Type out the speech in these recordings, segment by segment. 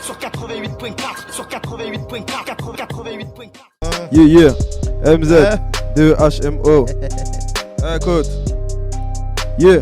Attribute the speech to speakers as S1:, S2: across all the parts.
S1: Sur 88.4, sur 88.4, 88.4.
S2: Yeah, MZ, DHMO. Écoute, yeah.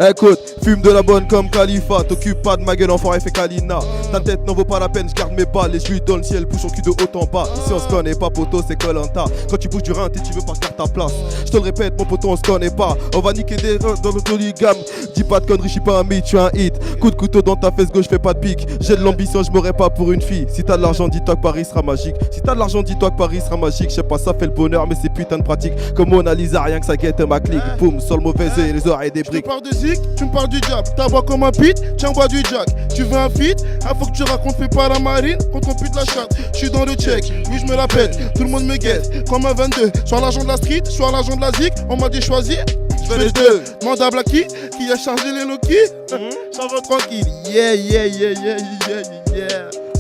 S2: Écoute, fume de la bonne comme Khalifa. T'occupe pas de ma gueule, enfoiré, fait Kalina. Ta tête n'en vaut pas la peine, je garde mes balles et je lui donne le ciel, bouge son cul de haut en bas. Ici on se connaît pas, poteau, c'est Koh-Lanta. Quand tu bouges du rein, tu veux pas faire ta place. Je te le répète, mon poteau, on se connaît pas. On va niquer des reins dans notre polygame. Dis pas de conneries, je suis pas un mythe, je suis un hit. Coup de couteau dans ta fesse gauche, fais pas de pique. J'ai de l'ambition, je m'aurais pas pour une fille. Si t'as de l'argent, dis-toi que Paris sera magique. Si t'as de l'argent, dis-toi que Paris sera magique. Je sais pas, ça fait le bonheur, mais c'est putain de pratique. Comme Mona Lisa, rien que ça guette ma clique. Boum, sur le mauvais œil, les oreilles des briques.
S3: Tu me parles de zik, tu me parles du diable. T'as bois comme un pit, tiens bois du jack. Tu veux un feat, faut que tu racontes, fais pas la marine, contre on pute la chatte. J'suis dans le check, oui je me la pète, tout le monde me guette, comme un 22. Soit l'argent de la street, soit l'argent de la zik, on m'a dit choisir. J'fais les deux, demande à Blacky, qui a chargé les Loki. Ça va tranquille, yeah.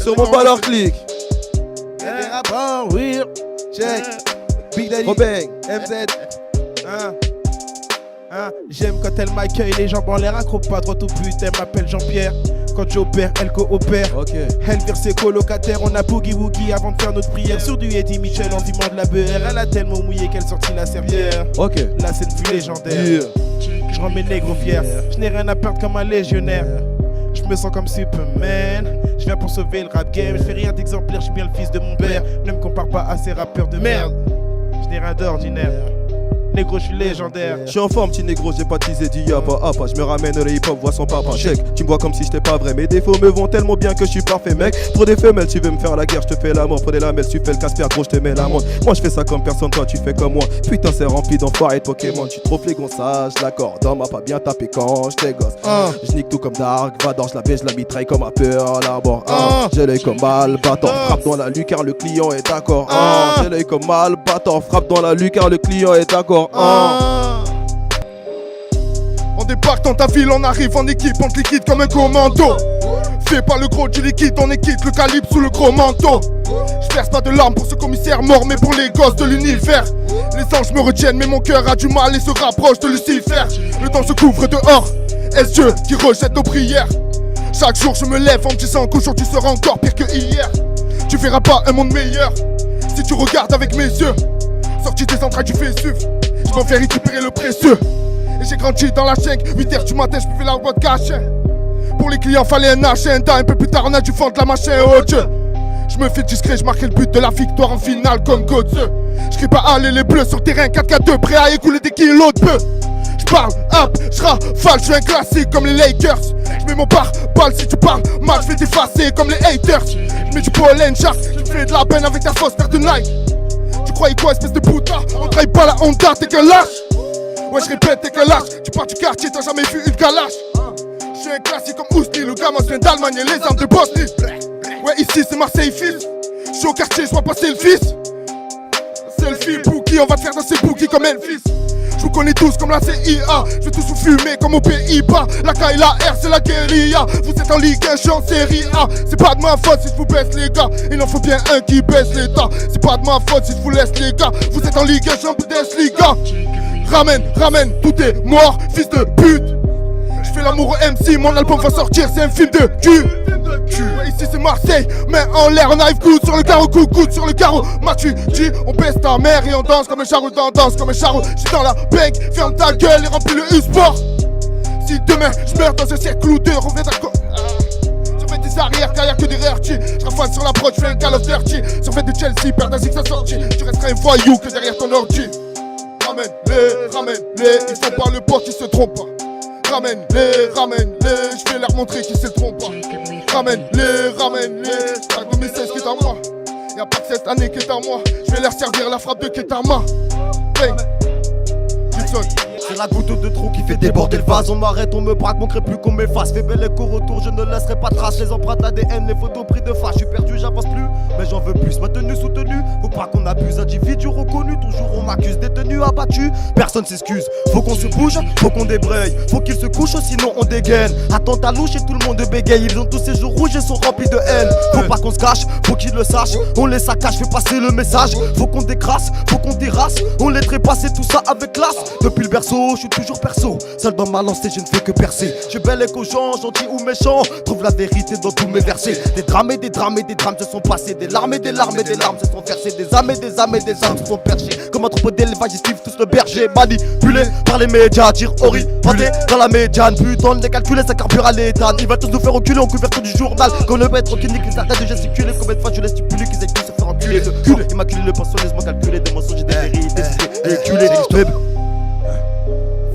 S2: Sur mon bas leur clic.
S4: Y'a des rapports, oui, check. Big Daddy,
S2: Robin,
S4: MZ. J'aime quand elle m'accueille, les jambes en l'air, accro pas droit au but. Elle m'appelle Jean-Pierre. Quand j'opère, elle coopère.
S2: Ok.
S4: Elle vire ses colocataires, on a boogie woogie avant de faire notre prière. Sur du Eddie Mitchell en vivant de la beurre. Elle a tellement mouillé qu'elle sortit la serpillère.
S2: Ok.
S4: Là c'est une vue légendaire.
S2: Yeah.
S4: Je rends mes négros fiers. Je n'ai rien à perdre comme un légionnaire. Je me sens comme Superman. Je viens pour sauver le rap game. Je fais rien d'exemplaire, je suis bien le fils de mon père. Ne me compare pas à ces rappeurs de merde. Je n'ai rien d'ordinaire. Négro, je suis légendaire.
S2: Je suis en forme, petit négro, j'ai pas teasé du yapa. Je me ramène le hip hop, vois son papa. Check, tu me vois comme si j'étais pas vrai. Mes défauts me vont tellement bien que je suis parfait, mec. Pour des femelles, tu veux me faire la guerre, je te fais l'amour. Pour des lamelles, tu fais le Casper, gros, je te mets la montre. Moi, je fais ça comme personne, toi, tu fais comme moi. Putain, c'est rempli d'enfoirés de Pokémon. Tu trop les gonçages, d'accord. Dans m'a pas bien tapé quand j'étais gosse. Je nique tout comme Dark, Vador, je la baisse, je la mitraille comme un peur là-bas. J'ai l'œil comme mal, battant, frappe dans la lucarne, le client est d'accord. J'ai l'œil comme mal, battant, frappe dans la lucarne, le client est d'accord.
S3: On débarque dans ta ville, on arrive en équipe, on te liquide comme un commando. Fais pas le gros du liquide, on quitte le calibre sous le gros manteau. Je verse pas de larmes pour ce commissaire mort, mais pour les gosses de l'univers. Les anges me retiennent, mais mon cœur a du mal et se rapproche de Lucifer. Le temps se couvre dehors, est-ce Dieu qui rejette nos prières? Chaque jour je me lève en me disant qu'aujourd'hui sera encore pire que hier. Tu verras pas un monde meilleur si tu regardes avec mes yeux. Sorti des entrailles du Vésuve, je m'en fais récupérer le précieux. Et j'ai grandi dans la chaîne, 8h du matin je buvais la boîte cachée. Pour les clients fallait un agenda, un peu plus tard on a dû vendre la machine, oh Dieu. Je me fais discret, je marquais le but de la victoire en finale comme Godze. Je crie pas aller les bleus sur terrain 4-4-2, prêt à écouler des kilos de peu. Je parle up, je rafale, je suis un classique comme les Lakers. Je mets mon pare-balle, si tu parles mal, je vais t'effacer comme les haters. Je mets du pollen, Jack, je me fais de la peine avec ta fausse paire de Nike. Tu croyais quoi, espèce de putain? On trahit pas la Honda, t'es qu'un lâche. Ouais, je répète, t'es qu'un lâche. Tu pars du quartier, t'as jamais vu une calache. Je suis un classique comme Ousni, le gamin vient d'Allemagne et les armes de Bosnie. Ouais, ici c'est Marseille, fils. Je suis au quartier, je vois passer le fils. Selfie, Bookie, on va te faire danser Bookie comme Elvis. Je vous connais tous comme la CIA. Je vais tous vous fumer comme aux Pays-Bas. La K et la R, c'est la guérilla. Vous êtes en Ligue 1, je suis en Série A. C'est pas de ma faute si je vous baisse les gars. Il en faut bien un qui baisse l'état. C'est pas de ma faute si je vous laisse les gars. Vous êtes en Ligue 1, je suis en Bundesliga. Ramène, tout est mort, fils de pute. Je fais l'amour au MC, mon album va sortir, c'est un film de cul. Ouais, ici c'est Marseille, main en l'air, on arrive coude sur le carreau, coude sur le carreau. M'as-tu dit, on baisse ta mère et on danse comme un charreau, danse comme un charreau. J'suis dans la bank, ferme ta gueule et remplis le U-Sport. Si demain je meurs dans un cercle ou deux, reviens d'accord. Sur des arrières, carrière que des rarity. Je rafale sur la prod, je fais un Call of Dirty. Sur de Chelsea, perd un zig sa sortie. Tu resteras un voyou que derrière ton ordi. Ramène-les, ils sont pas le pote qui se trompe pas. Ramène-les, je vais leur montrer qu'ils se trompent pas. Ramène-les, c'est 2016 qui est à moi. Y'a pas que cette année qui est à moi. Je vais leur servir la frappe de Ketama. Hey, Gibson.
S5: C'est la goutte de trop qui fait déborder le vase. On m'arrête, on me braque, manquerait plus qu'on m'efface. Fais bel écho retour, je ne laisserai pas de traces. Les empreintes ADN, les photos pris de face. Je suis perdu, j'avance plus, mais j'en veux plus. Ma tenue soutenue, faut pas qu'on abuse. Individu reconnu, toujours on m'accuse. Détenu abattu, personne s'excuse. Faut qu'on se bouge, faut qu'on débraye. Faut qu'ils se couchent, sinon on dégaine. Attentat louche et tout le monde bégaye. Ils ont tous ces jours rouges et sont remplis de haine. Faut pas qu'on se cache, faut qu'ils le sachent. On les saccage, fais passer le message. Faut qu'on décrasse, faut qu'on dérasse. On les trépasse et tout ça avec classe. Depuis le berceau je suis toujours perso. Seul dans ma lancée, je ne fais que percer. Je bel écho gens, gentils ou méchants. Trouve la vérité dans tous mes versets. Des drames et des drames et des drames se sont passés. Des larmes et des larmes et des larmes se sont versées. Des âmes et des âmes et des âmes se sont perchées. Comme un troupeau d'élevage, ils suivent tous le berger. Manipulé par les médias, dire orienté dans la médiane. Putain, les calculer, ça carbure à l'éthane. Ils veulent tous nous faire reculer en couverture du journal. Qu'on ne peut être tranquille, qu'ils arrêtent de gesticuler. Combien de fois je les stipule qu'ils aient pu se faire enculer. Immaculé, le pensionnisme calculé, des mensonges et des vérités. Véhiculé,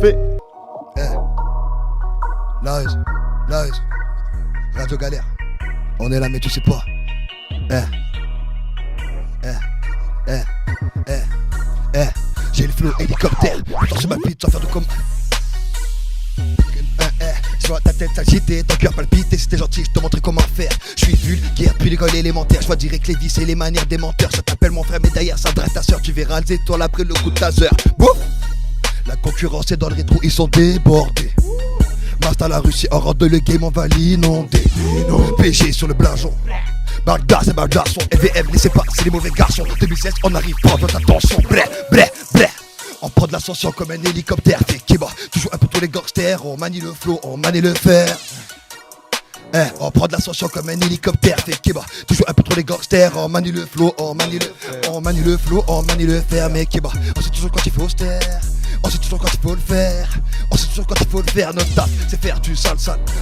S5: fait.
S6: Lies, Radio Galère. On est là, mais tu sais pas. J'ai le flow hélicoptère. Putain, sur ma bite sans faire de com. Je vois ta tête s'agiter, ton cœur palpiter. Si t'es gentil, je te montrerai comment faire. Je suis vulgaire, puis l'école élémentaire. Je vois direct les vices et les manières des menteurs. Ça t'appelle mon frère, mais derrière ça dresse ta soeur. Tu verras les étoiles après le coup de taser. Bouf. La concurrence est dans le rétro, ils sont débordés. Master la Russie, en rentre le game, on va l'inonder. PG sur le blason. Bagdad, c'est Bagdasson. LVM, laissez pas, c'est les mauvais garçons. 2016, on arrive pas, votre attention. Bref. On prend de l'ascension comme un hélicoptère. Fait qui bat, toujours un peu tous les gangsters. On manie le flow, on manie le fer. On prend de l'ascension comme un hélicoptère. Fait qui bat, toujours un peu trop les gangsters. On manie le flow, on manie le flow, on manie le fer. Mais qui bat, on sait toujours quand il faut se taire. On sait toujours quand il faut le faire. On sait toujours quand il faut le faire. Notre taf, c'est faire du sale.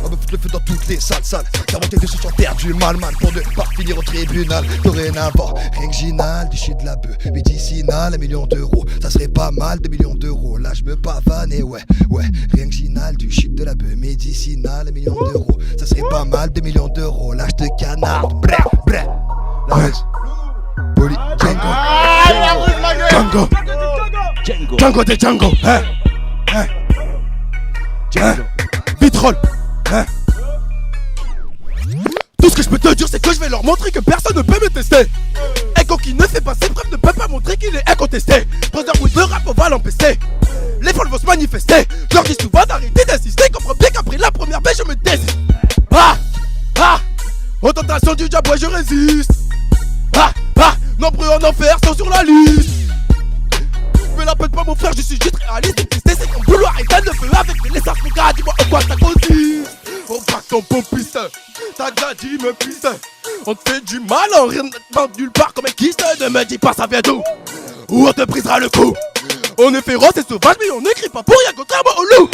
S6: On veut foutre le feu dans toutes les salles. Car monter dessus sur terre du mal pour ne pas finir au tribunal. Dorénavant, rien que ginal, du shit de la bœuf. Médicinal, 1 million d'euros. Ça serait pas mal, 2 millions d'euros. Là, je me pavane et ouais. Rien que ginal, du shit de la bœuf. Médicinal, 1 million d'euros. Ça serait pas mal, 2 millions d'euros. Là, je te canarde. Bref. Poli, Django de Django, Vitrol, Tout ce que je peux te dire, c'est que je vais leur montrer que personne ne peut me tester. Echo qui ne fait pas ses preuves ne peut pas montrer qu'il est incontesté. Brotherhood, le rap, on va l'empester. Les folles vont se manifester. Je leur dis souvent d'arrêter d'insister. Comprends bien qu'après la première baisse, je me désiste. Aux tentations du diable, ouais, je résiste. Nombreux en enfer sont sur la liste. Me la pète pas mon frère, je suis juste réaliste. Exister c'est comme vouloir éteindre le feu avec les laisseurs. Mon gars, dis-moi en quoi ça consiste. On braque ton pompiste, t'as déjà dit me piste. On te fait du mal en rien de nulle part comme un kyste. Ne me dis pas ça vient d'où, ou on te brisera le cou. On est féroce et sauvage mais on n'écrit pas pour rien contrairement au loup.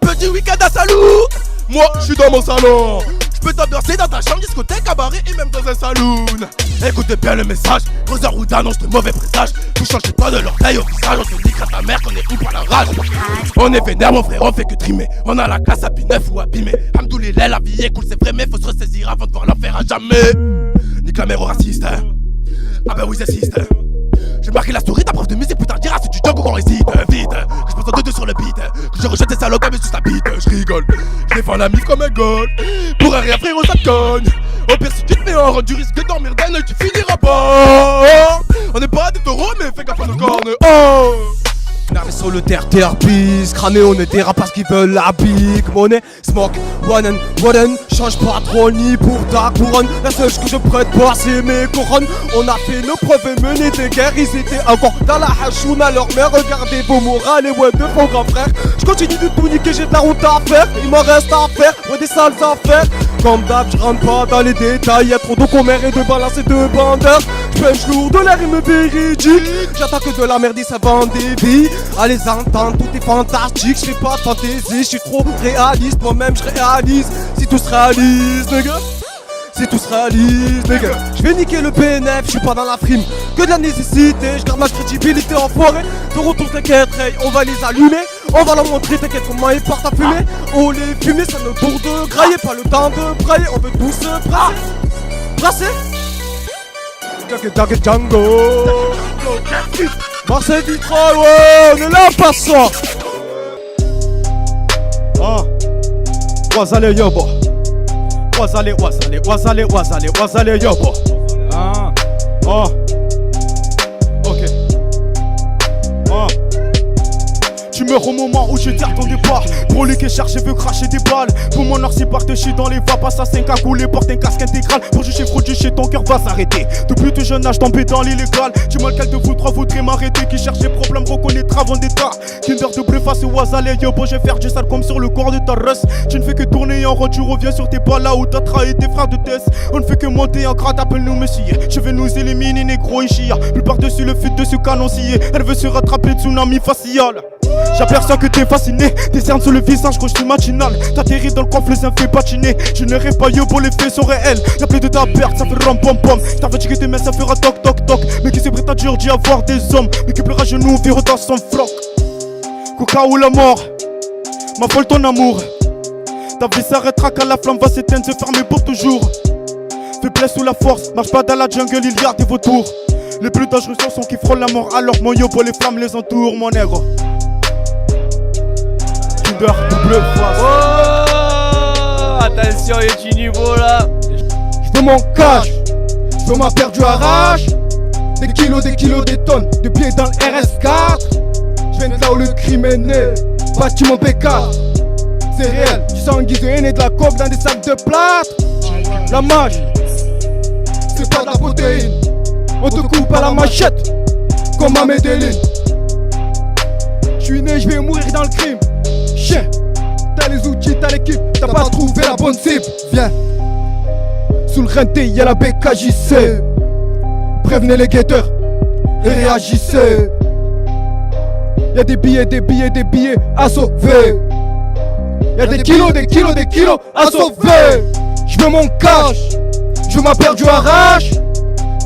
S6: Petit week-end à Salou. Moi je suis dans mon salon. Je peux t'ambiancer dans ta chambre, discothèque, cabaret et même dans un saloon. Écoutez bien le message, Brotherhood annonce de mauvais présages. Vous changez pas de l'orteil au visage, on te niquera ta mère qu'on est où par la rage. On est vénère mon frère, on fait que trimer. On a la classe à P9 ou abîmé. Hamdoulillah, la vie est cool, c'est vrai mais faut se ressaisir avant de voir l'enfer à jamais. Nique la mère au raciste. Ah ben oui j'assiste. J'ai marqué la story, ta prof de musique, putain, dira c'est du Django qu'on récite. Vite, que je passe en 2-2 sur le beat. Que je rejette des salauds comme juste la bite. Je rigole, je défends la mif comme un goal. Pour un rien frérot ça te cogne. Au pire si tu te mets en route, du risque de dormir d'un œil, tu finiras pas. On n'est pas des taureaux mais fais gaffe à nos cornes.
S5: Narré sur le terre pisse, cramé on est des rapaces qui veulent la big money. Smoke, one and change pas trop ni pour ta couronne. La seule que je prête pas c'est mes couronnes. On a fait nos preuves et mené des guerres. Ils étaient encore dans la hachouna leur mère. Regardez vos morales et ouais de vos grands frères. Je continue de tout niquer, j'ai de la route à faire. Il m'en reste à faire, ouais des sales affaires. Comme d'hab, je rentre pas dans les détails. Y'a trop d'eau qu'on mère et de balancer de bandeurs. J'pêche lourd de la rime véridique. J'attaque de la merde et ça vend des vies. Allez entendre, tout est fantastique. J'fais pas de fantaisie, j'suis trop réaliste. Moi-même j'réalise, si tout se réalise, nigga. Si tout se réalise, nigga. J'vais niquer le PNF, j'suis pas dans la frime. Que de la nécessité, j'garde ma crédibilité en forêt. De retour t'inquiète, on va les allumer. On va leur montrer, t'inquiète comment ils partent à fumer. Oh les fumées, ça ne bourre de grailler. Pas le temps de brailler, on veut tous se brasser. Django Marseille Vitrol, ouais, on est là, passant.
S4: Wazale yobo. Wazale yobo. Ok.
S3: Tu meurs au moment où je tire ton départ. Brolique et chargé veut cracher des balles. Pour mon or c'est par te chier dans les vapes. Assassin cagoulé porte un casque intégral. Pour juger fraude du chez ton cœur va s'arrêter. Depuis tout jeune âge tombé dans l'illégal. Dis-moi lequel de vous trois voudrait m'arrêter. Qui cherche des problèmes reconnaîtra vendetta. Kinder de bleu face au hasard. Yo bon je vais faire du sale comme sur le corps de ta russe. Tu ne fais que tourner en rond. Tu reviens sur tes pas là où t'as trahi tes frères de Tess. On ne fait que monter en grade. Appelle-nous Messie. Je vais nous éliminer négro Ishia. Plus par-dessus le fut de ce canon scié. Elle veut se rattraper tsunami facial. J'aperçois que t'es fasciné. Tes cernes sur le visage quand je suis matinal. T'atterris dans le coffre, les uns fait patiner. Je ne rêve pas yo pour les faits sont réels. Y'a plus de ta perte, ça fait rom pom pom. T'as fatigué tes mains, ça fera toc toc toc. Mais qui se prétend dur d'y avoir des hommes. Mais qui pleure à genoux, vire dans son froc. Coca ou la mort, m'affole ton amour. Ta vie s'arrêtera quand la flamme va s'éteindre, se fermer pour toujours. Faiblesse ou la force, marche pas dans la jungle, il y a des vautours. Les plus dangereux sont ceux qui frôlent la mort. Alors mon yo pour les flammes les entourent, mon nègre. Kinder, double face.
S7: Oh, attention, il y a du niveau là.
S3: Je veux mon cash, je veux ma paire du arrache. Des kilos, des tonnes, de pieds dans le RS4. Je viens de là où le crime est né, bâtiment P4. C'est réel, du sang en guise de haine et de la coke dans des sacs de plâtre. La mâche, c'est pas de la protéine. On te coupe à la machette, comme à Medellin. J'suis né, j'vais mourir dans le crime. Chien, t'as les outils, t'as l'équipe, t'as pas trouvé la bonne cible. Viens, sous le renté, y'a la BKJC. Prévenez les guetteurs et réagissez. Y'a des billets à sauver. Y'a des kilos à sauver. J'veux mon cash, j'veux ma paire du arrache.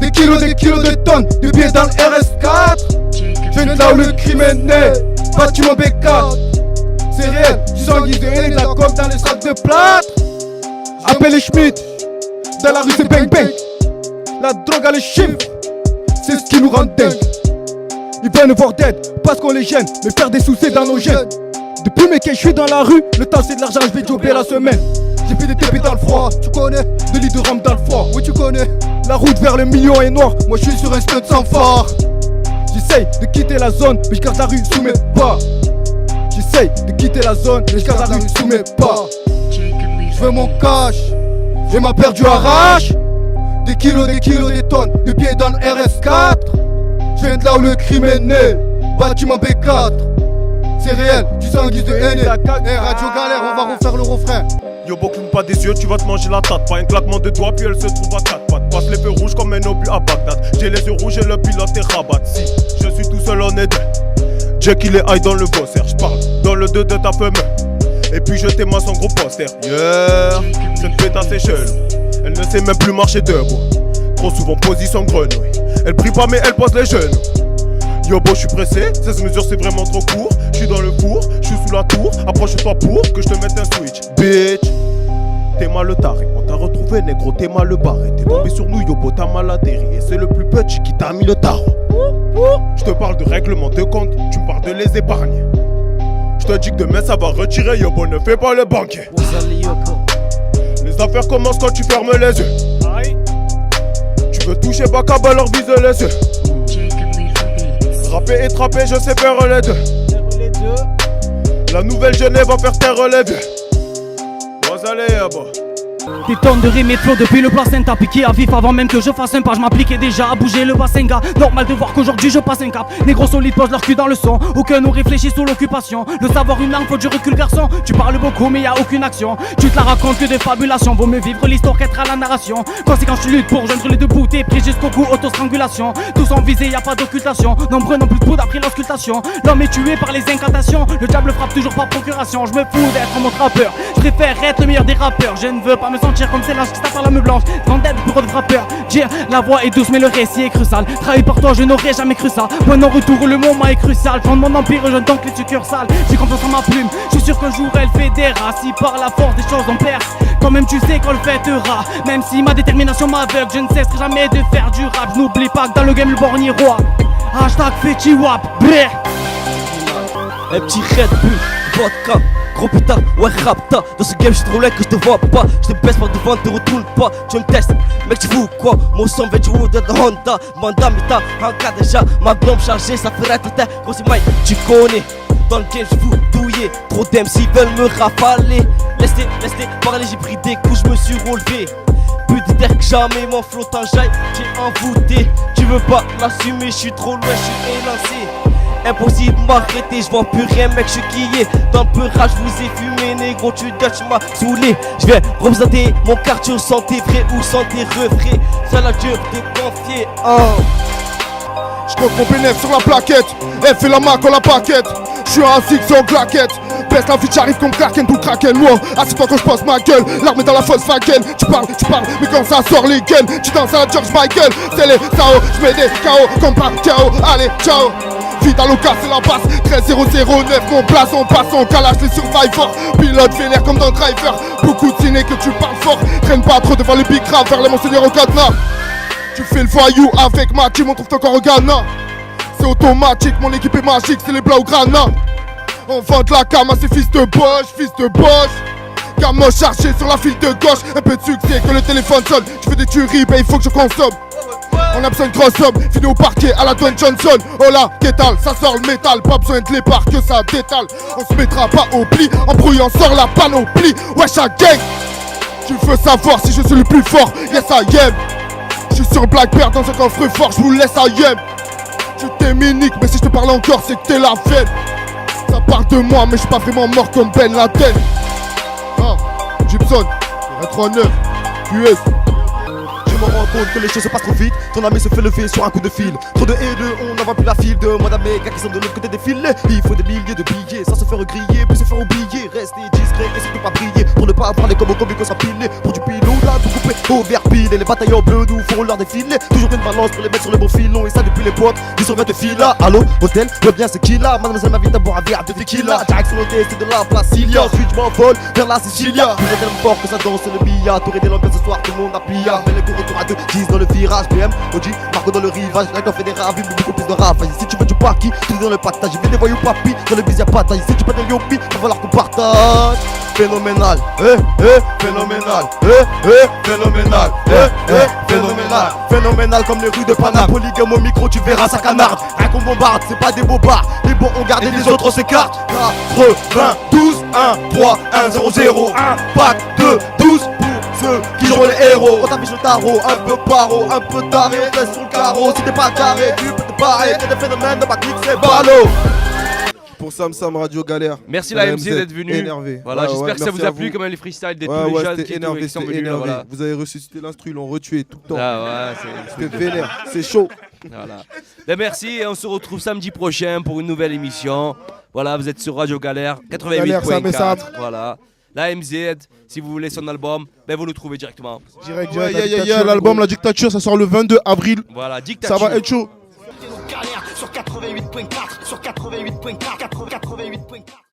S3: Des kilos de tonnes, de billets dans le RS4. Je viens de là où le crime est né, bâtiment B4. C'est réel, du sang guise de haine et de la coke dans les sacs de plâtre. Appelle les Schmitt, dans la rue c'est bang bang. La drogue a les chiffres, c'est ce qui nous rend dingue. Ils veulent nous voir dead, parce qu'on les gêne, mais faire des sous c'est dans nos gènes. Depuis mes quais, je suis dans la rue, le temps c'est de l'argent, je vais jobber la semaine. J'ai fait des TP dans le froid, tu connais, de litres de rhum dans le froid, oui tu connais. La route vers le million est noire, moi je suis sur un stunt sans phare. J'essaye de quitter la zone, mais je garde la rue sous mes pas. J'essaye de quitter la zone, mais je garde la rue sous mes pas. Je veux mon cash, j'ai ma paire du arrache. Des kilos, des tonnes, de pieds dans le RS4. Je viens de là où le crime est né, bâtiment B4. C'est réel, du sang en guise de haine. Radio Galère, on va refaire le refrain.
S5: Yobo cligne pas des yeux, tu vas te manger la tête. Pas un claquement de doigts, puis elle se trouve à 4 pattes. Passe les feux rouges comme un obus à Bagdad. J'ai les yeux rouges et le pilote est rabat. Si, je suis tout seul en est deux. Jack il est high dans le bosser. J'parle dans le 2 de ta femme. Et puis je t'aime son gros poster. Yeah, cette pétasse est chelou. Elle ne sait même plus marcher debout. Trop souvent position grenouille. Elle prie pas mais elle pose les genoux. Yobo je suis pressé, 16 mesures c'est vraiment trop court. Je suis dans le four, je suis sous la tour. Approche-toi pour que je te mette un switch. Bitch, t'es mal taré, on t'a retrouvé négro, t'es mal barré. T'es tombé sur nous Yobo, t'as mal atterri. Et c'est le plus petit qui t'a mis le tarot. Je te parle de règlement de compte, tu me parles de les épargner. Je te dis que demain ça va retirer Yobo, ne fais pas le banquier. Les affaires commencent quand tu fermes les yeux. Tu veux toucher Bakaba, leur vise les yeux. Rapper et trapper, je sais faire les deux. La nouvelle Genève va faire taire les vieux. Bon, allez, bah.
S8: Des tonnes de rimes et de flots depuis le placenta. Piqué à vif avant même que je fasse un pas. Je m'appliquais déjà à bouger le bassinga. Normal de voir qu'aujourd'hui je passe un cap. Négro solide pose leur cul dans le son. Aucun nous réfléchit sous l'occupation. Le savoir une langue, faut du recul garçon. Tu parles beaucoup mais y a aucune action. Tu te la racontes que des fabulations. Vaut mieux vivre l'histoire qu'être à la narration. Conséquence tu luttes pour joindre les deux bouts. T'es pris jusqu'au cou, autostrangulation. Tous en visée, y a pas d'occultation. Nombreux n'ont plus de poudre après l'auscultation. L'homme est tué par les incantations. Le diable frappe toujours par procuration. Je me fous d'être mon trappeur. Je préfère être le meilleur des rappeurs. Je ne veux pas me sentir comme celle-là qui se tape par la me blanche. Vendette pour de frappeur. Dire la voix est douce mais le récit est crucial. Trahi par toi je n'aurais jamais cru ça. Point non retour le moment est crucial. Quand mon empire je donc les succursales. J'ai confiance en ma plume. Je suis sûr qu'un jour elle fait des rats. Si par la force des choses on perd. Quand même tu sais qu'on le fêtera. Même si ma détermination m'aveugle. Je ne cesserai jamais de faire du rap. Je n'oublie pas que dans le game le borgne roi. Hashtag Fetty Wap. Brrr.
S7: Un petit Red Bull, vodka, gros putain, ouais rapta. Dans ce game j'suis trop laid que je te vois pas. Je te baisse par devant, te retourne pas. Tu me testes, mec tu fous quoi? Mon son veut du wood de Honda. Manda mais t'as un cas déjà. Ma bombe chargée, ça ferait tête. Gros c'est Mike, tu connais. dans le game, je vous douiller. Trop d'MC veulent me rafaler. Laissez parler, j'ai pris des coups, je me suis relevé. Plus d'air que jamais, mon flottage, j'ai envoûté. Tu veux pas l'assumer, je suis trop loin, je suis élancé. Impossible de m'arrêter, je vends plus rien mec, je suis quillé. Dans le peurage, je vous ai fumé, négro, tu dutch m'as saoulé. Je viens représenter mon quartier, santé vrai ou santé refrais. Ça la dure de confier,
S3: Je compte mon bénéfice sur la plaquette. Elle fait la main quand la paquette. Je suis assis sans claquette. Baisse la vie, j'arrive comme Kraken pour Kraken. Wow, assieds-toi quand je pose ma gueule. L'arme est dans la fausse Wagen. Tu parles, mais quand ça sort les gueules, tu danses à la George Michael. C'est les Sao, je mets des KO comme par KO. Allez, ciao. Vite à l'occasion, c'est la basse. 13-009, mon place, on passe en calage, les survivors. Pilote vénère comme dans Driver. Beaucoup de ciné que tu parles fort. Traîne pas trop devant les big rap vers les monseigneurs au cadenas. Tu fais le voyou avec ma team, on trouve encore au Ghana. C'est automatique, mon équipe est magique, c'est les Blaugrana. On vend de la cam à ces fils de Bosch. Gamin chargé sur la file de gauche. Un peu de succès que le téléphone sonne. Je fais des tueries, ben il faut que je consomme. On a besoin de grosse somme, fini au parquet à la Dwayne Johnson. Oh là, qu'étal, ça sort le métal. Pas besoin de l'épar que ça détale. On se mettra pas au pli, en brouillant sort la panoplie. Wesh à gang. Tu veux savoir si je suis le plus fort? Yes I am. Je suis sur Blackbird dans un coffre fort, je vous laisse à yem. Je t'ai minique, mais si je te parle encore, c'est que t'es la veine. Ça parle de moi, mais je suis pas vraiment mort comme Ben Laden. Gibson, 139, US.
S5: Je me rends compte que les choses se passent trop vite. Ton ami se fait lever sur un coup de fil. Trop de haineux, on n'en voit plus la file de moi d'un méga qui sont de l'autre côté des filets. Il faut des milliers de billets sans se faire griller, puis se faire oublier. Rester discret et surtout pas briller. Pour ne pas avoir les combos qu'on s'empiler. Pour du pilot, là, tout coupé au verpile. Et les bataillons bleus nous feront leur défilé. Toujours une balance pour les mettre sur le bon filon. Et ça depuis l'époque du sur 20 filas. Allô, hôtel, ouais bien c'est qui là? Mademoiselle m'invite à boire un verre de tequila. Direction l'hôtel, c'est de la Placilia. Ensuite je m'envole vers la Sicilia. Tout est tellement fort que ça danse le billard. Touré des l'ambiance ce soir, tout le monde a pillard. Mais les cours retour à 2, 10 dans le virage. BM, OG, Marco dans le rivage. Là fait des ravis, mais beaucoup plus de ravages. Si tu veux du paki, tu es dans le partage. J'ai des voyous papy, dans le bis y'a pas taille. Si tu peux des yopi, il va falloir qu'on partage. Phénoménal, phénoménal, phénoménal, phénoménal. Phénoménal comme les rues de Paname. Polygame au micro, tu verras ça canarde. Rien qu'on bombarde, c'est pas des bobards. Les bons ont gardé, les autres on s'écarte. 92, 1, 3, 1, 0, 0, 1, pack 2, 12 pour ceux qui jouent les héros. On t'affiche le tarot, un peu paro, un peu taré. On reste sur le carreau, si t'es pas carré, tu peux te barrer. T'es des phénomènes de ma clique, c'est ballot.
S2: Pour Sam Radio Galère.
S9: Merci la MZ d'être venu.
S2: Énervé.
S9: Voilà,
S2: Ouais,
S9: j'espère
S2: ouais,
S9: que ça
S2: merci
S9: vous a
S2: à
S9: plu,
S2: vous.
S9: comme les freestyles des tous
S2: Ouais,
S9: les
S2: ouais,
S9: jeunes
S2: c'était
S9: qui
S2: énervé,
S9: sont
S2: c'était
S9: venus là,
S2: énervé.
S9: voilà.
S2: Vous avez ressuscité l'instru, ils l'ont retué tout le temps.
S9: Ah ouais,
S2: C'était vénère, c'est chaud.
S9: Voilà. Ben merci et on se retrouve samedi prochain pour une nouvelle émission. Voilà, vous êtes sur Radio Galère
S3: Galère, ça met ça.
S9: 88.4. Voilà. La MZ, si vous voulez son album, ben vous le trouvez directement.
S3: Direct,
S4: l'album La Dictature, ça sort le 22 avril.
S9: Voilà, Dictature.
S4: Ça va être chaud.
S1: Galère sur 88.4, sur 88.4, 88.4.